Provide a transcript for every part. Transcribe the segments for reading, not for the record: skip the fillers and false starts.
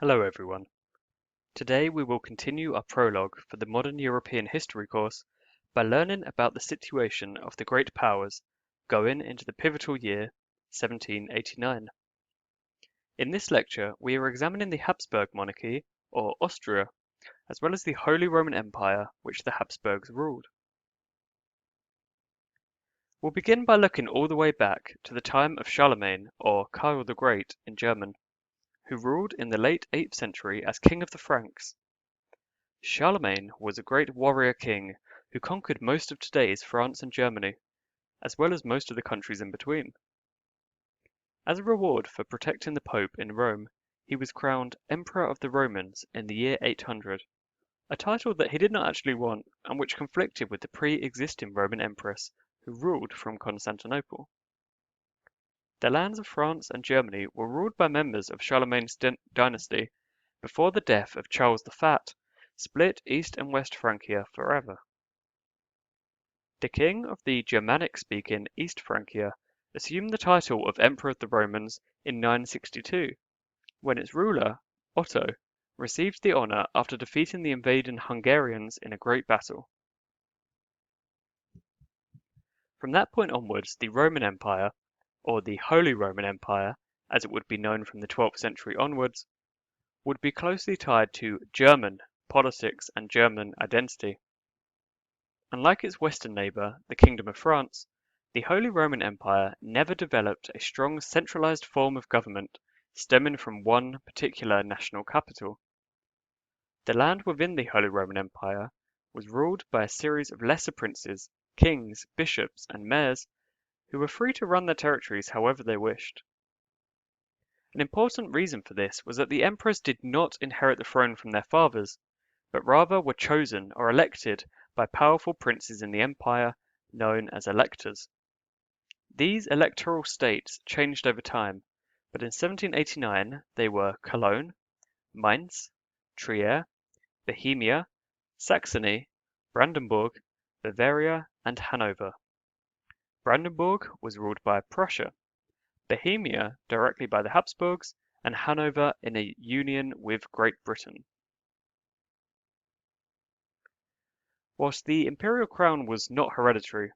Hello everyone. Today we will continue our prologue for the Modern European History course by learning about the situation of the great powers going into the pivotal year 1789. In this lecture we are examining the Habsburg monarchy, or Austria, as well as the Holy Roman Empire which the Habsburgs ruled. We'll begin by looking all the way back to the time of Charlemagne, or Karl the Great in German, who ruled in the late 8th century as King of the Franks. Charlemagne was a great warrior king who conquered most of today's France and Germany, as well as most of the countries in between. As a reward for protecting the Pope in Rome, he was crowned Emperor of the Romans in the year 800, a title that he did not actually want and which conflicted with the pre-existing Roman Empress who ruled from Constantinople. The lands of France and Germany were ruled by members of Charlemagne's dynasty before the death of Charles the Fat split East and West Francia forever. The king of the Germanic-speaking East Francia assumed the title of Emperor of the Romans in 962, when its ruler, Otto, received the honour after defeating the invading Hungarians in a great battle. From that point onwards, the Roman Empire, or the Holy Roman Empire, as it would be known from the 12th century onwards, would be closely tied to German politics and German identity. Unlike its western neighbour, the Kingdom of France, the Holy Roman Empire never developed a strong centralised form of government stemming from one particular national capital. The land within the Holy Roman Empire was ruled by a series of lesser princes, kings, bishops, and mayors who were free to run their territories however they wished. An important reason for this was that the emperors did not inherit the throne from their fathers, but rather were chosen or elected by powerful princes in the empire known as electors. These electoral states changed over time, but in 1789 they were Cologne, Mainz, Trier, Bohemia, Saxony, Brandenburg, Bavaria, and Hanover. Brandenburg was ruled by Prussia, Bohemia directly by the Habsburgs, and Hanover in a union with Great Britain. Whilst the imperial crown was not hereditary,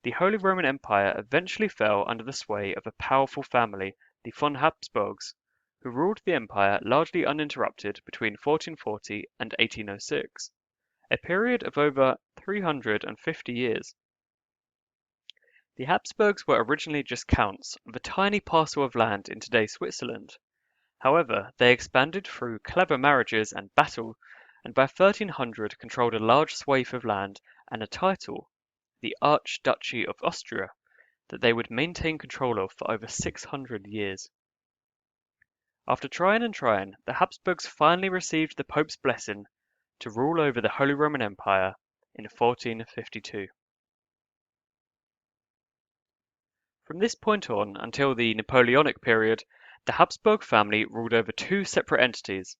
the Holy Roman Empire eventually fell under the sway of a powerful family, the von Habsburgs, who ruled the empire largely uninterrupted between 1440 and 1806, a period of over 350 years. The Habsburgs were originally just counts of a tiny parcel of land in today's Switzerland. However, they expanded through clever marriages and battle, and by 1300 controlled a large swathe of land and a title, the Archduchy of Austria, that they would maintain control of for over 600 years. After trying and trying, the Habsburgs finally received the Pope's blessing to rule over the Holy Roman Empire in 1452. From this point on until the Napoleonic period, the Habsburg family ruled over two separate entities.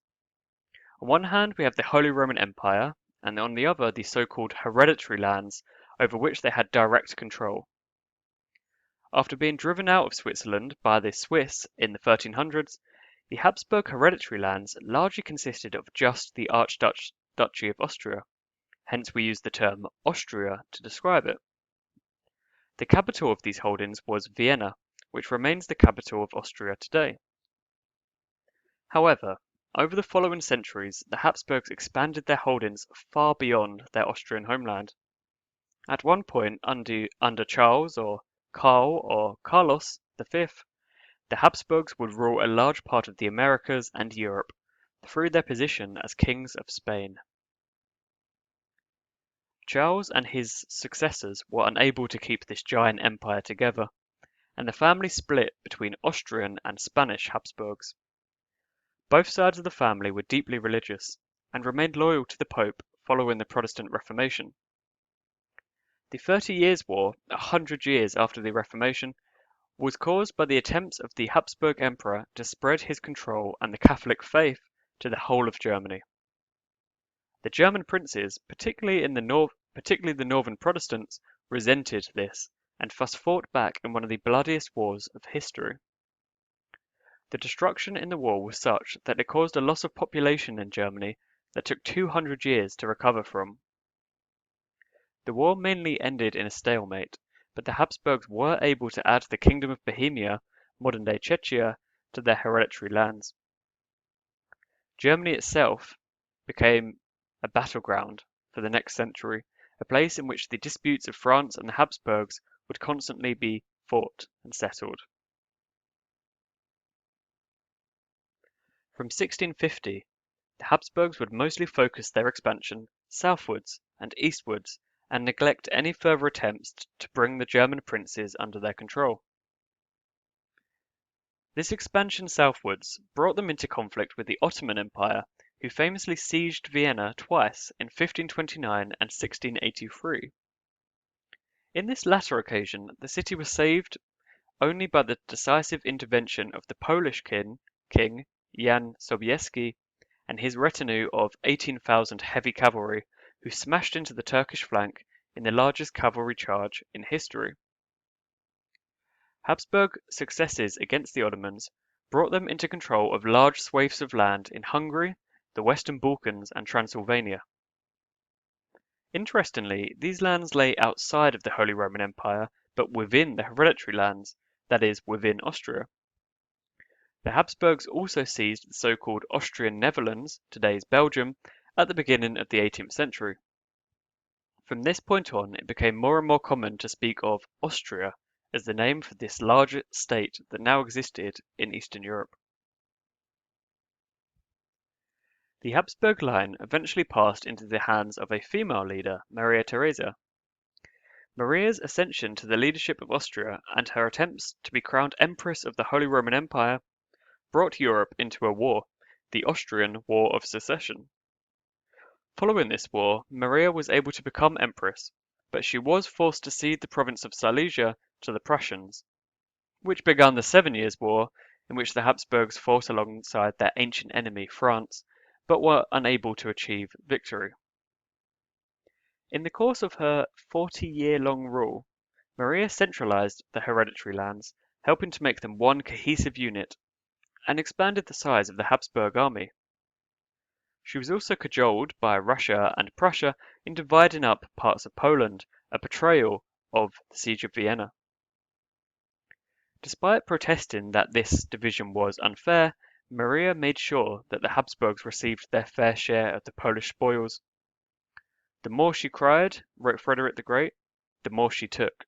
On one hand, we have the Holy Roman Empire, and on the other, the so-called hereditary lands over which they had direct control. After being driven out of Switzerland by the Swiss in the 1300s, the Habsburg hereditary lands largely consisted of just the Archduchy of Austria, hence we use the term Austria to describe it. The capital of these holdings was Vienna, which remains the capital of Austria today. However, over the following centuries, the Habsburgs expanded their holdings far beyond their Austrian homeland. At one point, under Charles or Karl or Carlos V, the Habsburgs would rule a large part of the Americas and Europe through their position as kings of Spain. Charles and his successors were unable to keep this giant empire together, and the family split between Austrian and Spanish Habsburgs. Both sides of the family were deeply religious, and remained loyal to the Pope following the Protestant Reformation. The 30 Years' War, 100 years after the Reformation, was caused by the attempts of the Habsburg Emperor to spread his control and the Catholic faith to the whole of Germany. The German princes, particularly the northern Protestants, resented this and thus fought back in one of the bloodiest wars of history. The destruction in the war was such that it caused a loss of population in Germany that took 200 years to recover from. The war mainly ended in a stalemate, but the Habsburgs were able to add the Kingdom of Bohemia, modern-day Czechia, to their hereditary lands. Germany itself became a battleground for the next century, a place in which the disputes of France and the Habsburgs would constantly be fought and settled. From 1650, the Habsburgs would mostly focus their expansion southwards and eastwards and neglect any further attempts to bring the German princes under their control. This expansion southwards brought them into conflict with the Ottoman Empire, who famously sieged Vienna twice in 1529 and 1683. In this latter occasion, the city was saved only by the decisive intervention of the Polish king Jan Sobieski and his retinue of 18,000 heavy cavalry, who smashed into the Turkish flank in the largest cavalry charge in history. Habsburg successes against the Ottomans brought them into control of large swathes of land in Hungary, the Western Balkans, and Transylvania. Interestingly, these lands lay outside of the Holy Roman Empire, but within the hereditary lands, that is, within Austria. The Habsburgs also seized the so-called Austrian Netherlands, today's Belgium, at the beginning of the 18th century. From this point on, it became more and more common to speak of Austria as the name for this large state that now existed in Eastern Europe. The Habsburg line eventually passed into the hands of a female leader, Maria Theresa. Maria's ascension to the leadership of Austria and her attempts to be crowned Empress of the Holy Roman Empire brought Europe into a war, the Austrian War of Succession. Following this war, Maria was able to become Empress, but she was forced to cede the province of Silesia to the Prussians, which began the 7 Years' War, in which the Habsburgs fought alongside their ancient enemy France, but were unable to achieve victory. In the course of her 40-year-long rule, Maria centralized the hereditary lands, helping to make them one cohesive unit, and expanded the size of the Habsburg army. She was also cajoled by Russia and Prussia in dividing up parts of Poland, a betrayal of the Siege of Vienna. Despite protesting that this division was unfair, Maria made sure that the Habsburgs received their fair share of the Polish spoils. The more she cried, wrote Frederick the Great, the more she took.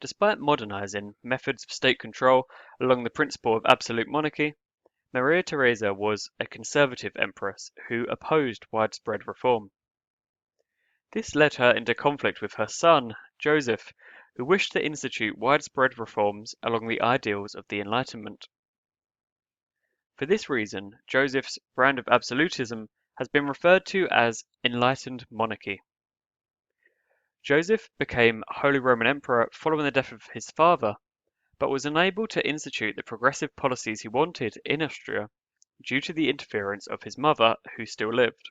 Despite modernizing methods of state control along the principle of absolute monarchy, Maria Theresa was a conservative empress who opposed widespread reform. This led her into conflict with her son, Joseph, who wished to institute widespread reforms along the ideals of the Enlightenment. For this reason, Joseph's brand of absolutism has been referred to as enlightened monarchy. Joseph became Holy Roman Emperor following the death of his father, but was unable to institute the progressive policies he wanted in Austria due to the interference of his mother, who still lived.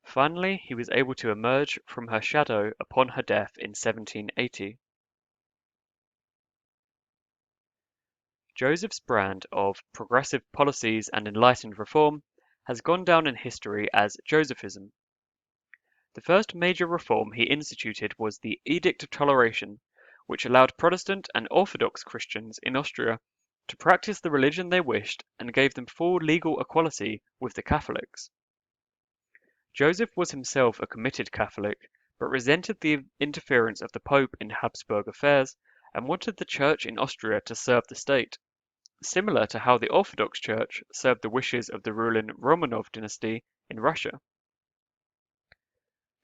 Finally, he was able to emerge from her shadow upon her death in 1780. Joseph's brand of progressive policies and enlightened reform has gone down in history as Josephism. The first major reform he instituted was the Edict of Toleration, which allowed Protestant and Orthodox Christians in Austria to practice the religion they wished and gave them full legal equality with the Catholics. Joseph was himself a committed Catholic, but resented the interference of the Pope in Habsburg affairs and wanted the Church in Austria to serve the state, similar to how the Orthodox Church served the wishes of the ruling Romanov dynasty in Russia.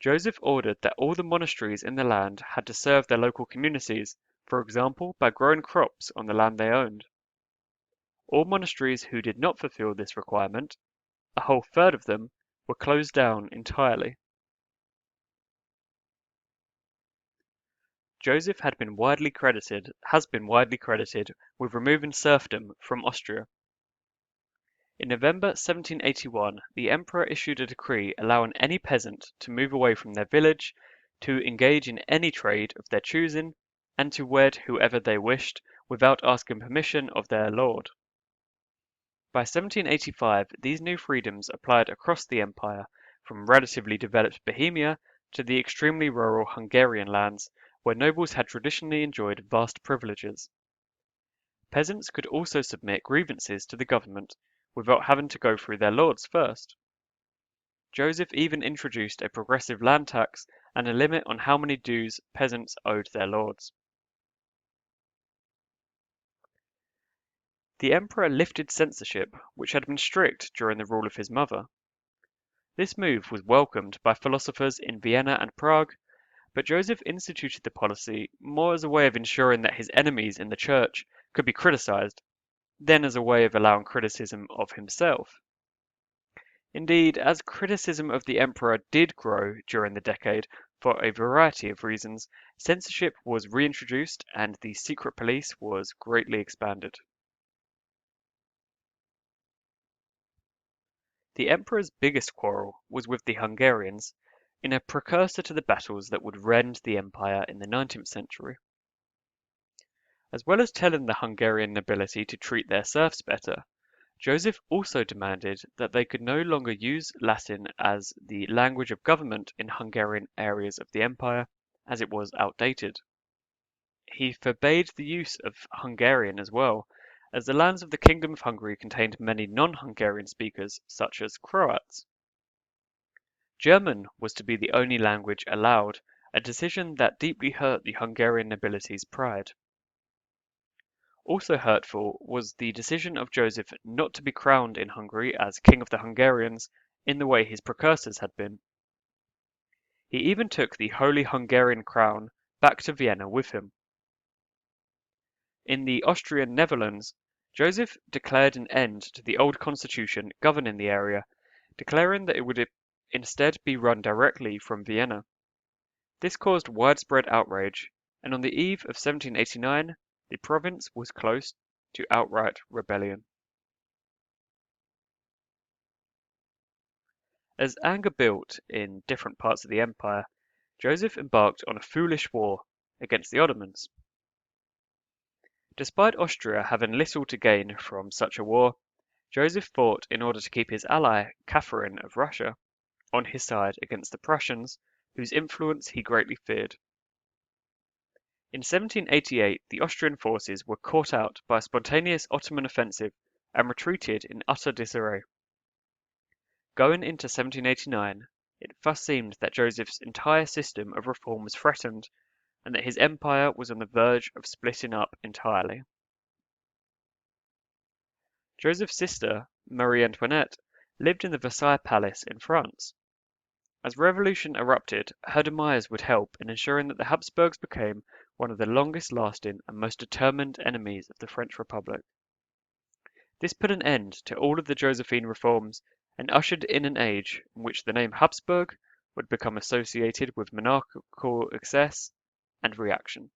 Joseph ordered that all the monasteries in the land had to serve their local communities, for example by growing crops on the land they owned. All monasteries who did not fulfill this requirement, a whole third of them, were closed down entirely. Joseph has been widely credited with removing serfdom from Austria. In November 1781, the emperor issued a decree allowing any peasant to move away from their village, to engage in any trade of their choosing, and to wed whoever they wished without asking permission of their lord. By 1785, these new freedoms applied across the empire, from relatively developed Bohemia to the extremely rural Hungarian lands, where nobles had traditionally enjoyed vast privileges. Peasants could also submit grievances to the government without having to go through their lords first. Joseph even introduced a progressive land tax and a limit on how many dues peasants owed their lords. The emperor lifted censorship, which had been strict during the rule of his mother. This move was welcomed by philosophers in Vienna and Prague, but Joseph instituted the policy more as a way of ensuring that his enemies in the church could be criticized, than as a way of allowing criticism of himself. Indeed, as criticism of the emperor did grow during the decade for a variety of reasons, censorship was reintroduced and the secret police was greatly expanded. The emperor's biggest quarrel was with the Hungarians, in a precursor to the battles that would rend the empire in the 19th century. As well as telling the Hungarian nobility to treat their serfs better, Joseph also demanded that they could no longer use Latin as the language of government in Hungarian areas of the empire, as it was outdated. He forbade the use of Hungarian as well, as the lands of the Kingdom of Hungary contained many non-Hungarian speakers, such as Croats. German was to be the only language allowed, a decision that deeply hurt the Hungarian nobility's pride. Also hurtful was the decision of Joseph not to be crowned in Hungary as King of the Hungarians in the way his precursors had been. He even took the Holy Hungarian crown back to Vienna with him. In the Austrian Netherlands, Joseph declared an end to the old constitution governing the area, declaring that it would instead be run directly from Vienna. This caused widespread outrage, and on the eve of 1789, the province was close to outright rebellion. As anger built in different parts of the empire, Joseph embarked on a foolish war against the Ottomans. Despite Austria having little to gain from such a war, Joseph fought in order to keep his ally, Catherine of Russia, on his side against the Prussians, whose influence he greatly feared. In 1788, the Austrian forces were caught out by a spontaneous Ottoman offensive and retreated in utter disarray. Going into 1789, it thus seemed that Joseph's entire system of reform was threatened, and that his empire was on the verge of splitting up entirely. Joseph's sister, Marie Antoinette, lived in the Versailles Palace in France. As revolution erupted, her demise would help in ensuring that the Habsburgs became one of the longest-lasting and most determined enemies of the French Republic. This put an end to all of the Josephine reforms and ushered in an age in which the name Habsburg would become associated with monarchical excess and reaction.